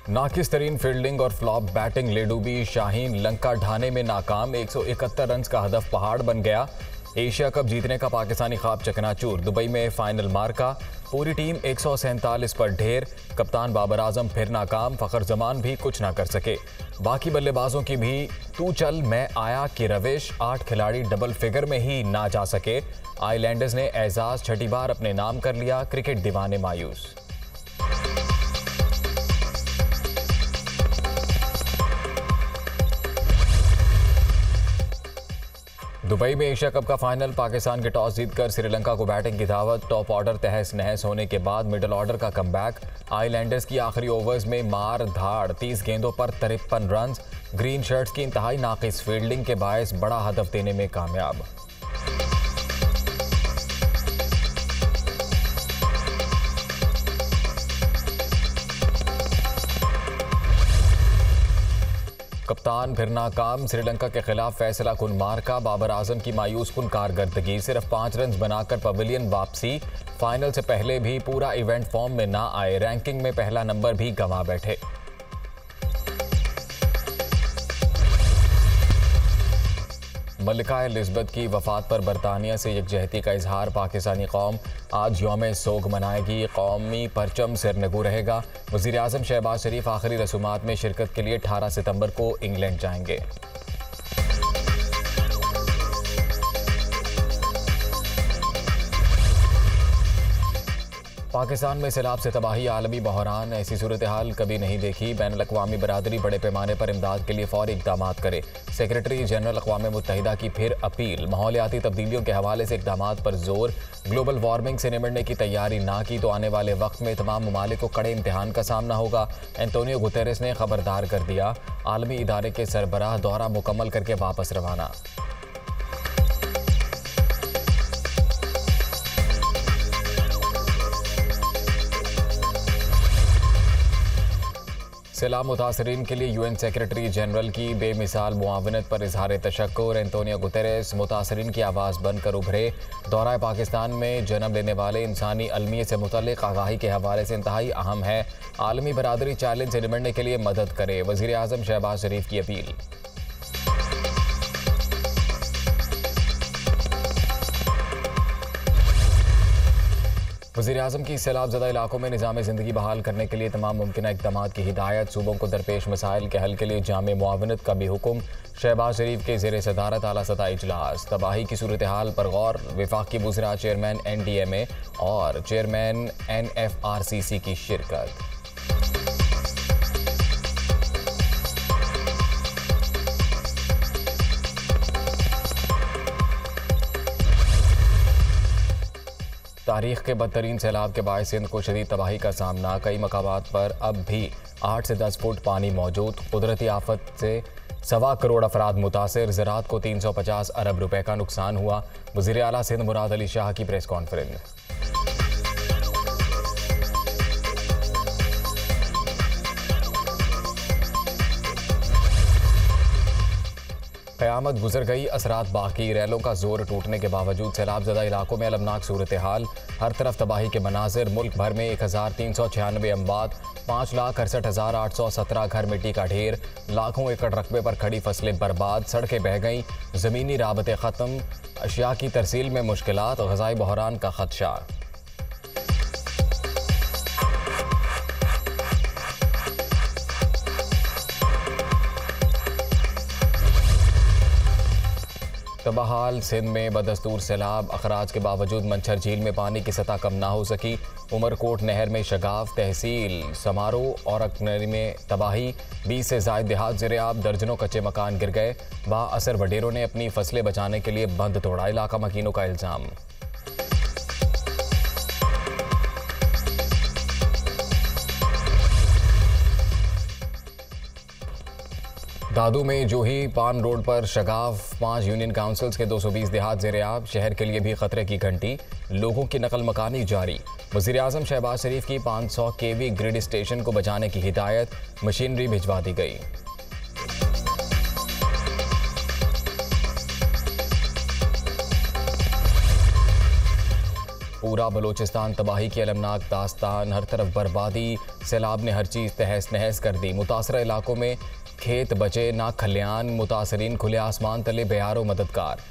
नाकिस तरीन फील्डिंग और flop batting ले डूबी शाहीन लंका ढाने में नाकाम। 171 रन का हदफ पहाड़ बन गया। एशिया कप जीतने का पाकिस्तानी ख्वाब चकनाचूर। दुबई में फाइनल मार्का। पूरी टीम 147 पर ढेर। कप्तान बाबर आजम फिर नाकाम। फखर जमान भी कुछ ना कर सके। बाकी बल्लेबाजों की भी तू चल मैं आया की रविश। 8 खिलाड़ी डबल फिगर में ही ना जा सके। आइलैंडर्स ने एजाज छठी बार अपने नाम कर लिया। क्रिकेट दीवाने मायूस। दुबई में एशिया कप का फाइनल। पाकिस्तान के टॉस जीतकर श्रीलंका को बैटिंग की दावत। टॉप ऑर्डर तहस नहस होने के बाद मिडिल ऑर्डर का कमबैक। आइलैंडर्स की आखिरी ओवर्स में मार धाड़। 30 गेंदों पर 53 रन। ग्रीन शर्ट्स की इंतहाई नाकिस फील्डिंग के बायस बड़ा हदफ देने में कामयाब। कप्तान फिर नाकाम। श्रीलंका के खिलाफ फैसला कुन मार्का। बाबर आजम की मायूस कुन कारकर्दगी। सिर्फ 5 रन बनाकर पवेलियन वापसी। फाइनल से पहले भी पूरा इवेंट फॉर्म में ना आए। रैंकिंग में पहला नंबर भी गंवा बैठे। मलिका एलिजबेथ की वफात पर बरतानिया से यकजहती का इजहार। पाकिस्तानी कौम आज यौम सोग मनाएगी। कौमी परचम सिरनगू रहेगा। वज़ीर आज़म शहबाज शरीफ आखिरी रसूमात में शिरकत के लिए 18 सितंबर को इंग्लैंड जाएंगे। पाकिस्तान में सैलाब से तबाही आलमी बहरान। ऐसी सूरत हाल कभी नहीं देखी। बैनुल अक़वामी बरादरी बड़े पैमाने पर इमदाद के लिए फौरी इक़दाम करे। सेक्रेटरी जनरल अक़वाम मुत्तहिदा की फिर अपील। माहौलियाती तब्दीलियों के हवाले से इक़दामात पर जोर। ग्लोबल वार्मिंग से निमटने की तैयारी ना की तो आने वाले वक्त में तमाम ममालिक को कड़े इम्तिहान का सामना होगा। एंटोनियो गुतेरेस ने खबरदार कर दिया। आलमी इदारे के सरबराह दौरा मुकम्मल करके वापस रवाना। सैलाब मुतासरीन के लिए यूएन सेक्रेटरी जनरल की बेमिसाल मुआवनत पर इजहार तशक्कुर। एंटोनियो गुतेरेस मुतासरीन की आवाज़ बनकर उभरे। दौरा पाकिस्तान में जन्म लेने वाले इंसानी अलमियत से मुतल्लिक़ आगाही के हवाले से इंतहाई अहम है। आलमी बरादरी चैलेंज से निमटने के लिए मदद करे। वज़ीर आज़म शहबाज शरीफ की अपील। वज़ीर आज़म की सैलाब ज़दा इलाकों में निज़ाम ज़िंदगी बहाल करने के लिए तमाम मुमकिन इक़दामात की हिदायत। सूबों को दरपेश मसाइल के हल के लिए जामे मुआवनत का भी हुक्म। शहबाज शरीफ के ज़ेर सदारत आला सतह इजलास। तबाही की सूरत हाल पर गौर। वफाकी वज़रा चेयरमैन NDMA और चेयरमैन NFRCC की शिरकत। तारीख के बदतरीन सैलाब के बायस सिंध को शदीद तबाही का सामना। कई मकामात पर अब भी 8 से 10 फुट पानी मौजूद। कुदरती आफत से 1.25 करोड़ अफराद मुतासिर। ज़राअत को 350 अरब रुपए का नुकसान हुआ। वज़ीर आला सिंध मुराद अली शाह की प्रेस कॉन्फ्रेंस। क़यामत गुजर गई, असरात बाकी। रैलों का जोर टूटने के बावजूद सैलाब ज़दा इलाकों में अलमनाक सूरत हाल। हर तरफ तबाही के मनाजिर। मुल्क भर में 1396 अमवात। 5,68,817 घर मिट्टी का ढेर। लाखों एकड़ रकबे पर खड़ी फसलें बर्बाद। सड़कें बह गईं। ज़मीनी राबते ख़त्म। अशिया की तरसील में मुश्किलात। ग़ज़ाई बहरान का खदशा। तबाहाल सिंध में बदस्तूर सैलाब। अखराज के बावजूद मंछर झील में पानी की सतह कम ना हो सकी। उमरकोट नहर में शगाफ। तहसील समारोह और अकनरी में तबाही। 20 से ज़ायद देहात ज़ेर-ए-आब। दर्जनों कच्चे मकान गिर गए। बाअसर वडेरों ने अपनी फसलें बचाने के लिए बंद तोड़ा। इलाका मकीनों का इल्ज़ाम। दादू में जोही पान रोड पर शगाफ। 5 यूनियन काउंसिल्स के 220 देहात ज़ेर-ए-आब। शहर के लिए भी खतरे की घंटी। लोगों की नकल मकानी जारी। वज़ीर आज़म शहबाज शरीफ की 500 kV ग्रिड स्टेशन को बचाने की हिदायत। मशीनरी भिजवा दी गई। पूरा बलोचिस्तान तबाही की अलमनाक दास्तान, हर तरफ बर्बादी, सैलाब ने हर चीज़ तहस नहस कर दी। मुतासरा इलाकों में खेत बचे ना खलियान, मुतासरीन खुले आसमान तले बेयारो मददगार।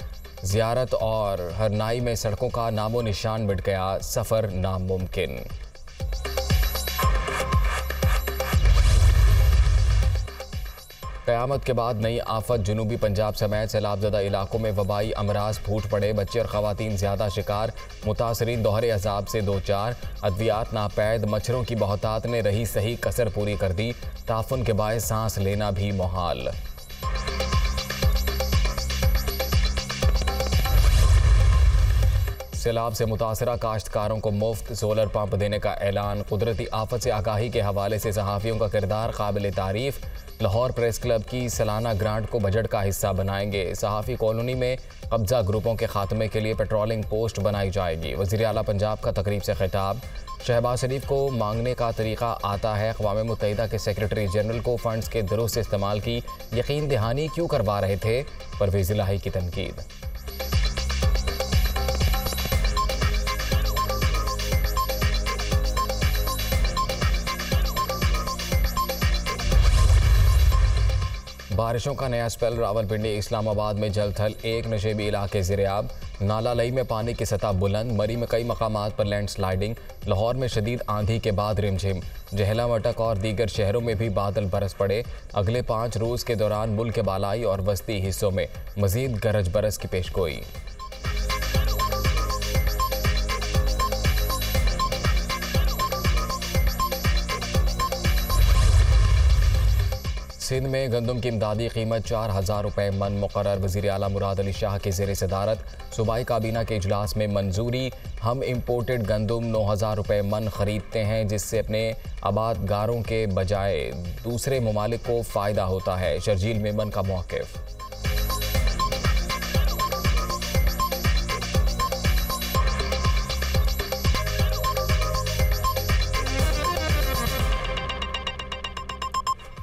ज़ियारत और हरनाई में सड़कों का नामो निशान मिट गया, सफ़र नामुमकिन। क़यामत के बाद नई आफत, जनूबी पंजाब समेत सैलाबज़दा इलाकों में वबाई अमराज फूट पड़े, बच्चे और ख़वातीन ज़्यादा शिकार, मुतासरीन दोहरे अजाब से दो चार। अद्वियात नापैद, मच्छरों की बहुतात ने रही सही कसर पूरी कर दी, ताफुन के बायस सांस लेना भी मुहाल। सैलाब से मुतासरा काश्तकारों को मुफ्त सोलर पंप देने का ऐलान। कुदरती आफत से आगाही के हवाले से सहाफ़ियों का किरदार काबिल तारीफ़। लाहौर प्रेस क्लब की सालाना ग्रांट को बजट का हिस्सा बनाएंगे। सहाफ़ी कॉलोनी में कब्जा ग्रुपों के खात्मे के लिए पेट्रोलिंग पोस्ट बनाई जाएगी। वज़ीर आला पंजाब का तकरीब से खिताब। शहबाज शरीफ को मांगने का तरीका आता है, अक़वाम मुत्तहिदा के सेक्रेटरी जनरल को फ़ंड्स के दुरुस्त इस्तेमाल की यकीन दहानी क्यों करवा रहे थे, परवेज़ इलाही की तनकीद। बारिशों का नया स्पेल, रावलपिंडी इस्लामाबाद में जल थल, एक नशेबी इलाके ज़िरआब। नाला लई में पानी की सतह बुलंद, मरी में कई मकामात पर लैंड स्लाइडिंग। लाहौर में शदीद आंधी के बाद रिमझिम, जहला मटक और दीगर शहरों में भी बादल बरस पड़े। अगले 5 रोज़ के दौरान मुल्क के बालाई और वस्ती हिस्सों में मज़ीद गरज बरस की पेशगोई। सिंध में गंदम की इमदादी कीमत 4000 रुपये मन मुकर्रर। वज़ीर आला मुराद अली शाह के ज़ेर सदारत सूबाई काबीना के इजलास में मंजूरी। हम इम्पोर्टेड गंदम 9000 रुपये मन ख़रीदते हैं, जिससे अपने आबादगारों के बजाय दूसरे ममालिक को फ़ायदा होता है। शर्जील मेमन का मौक़िफ़।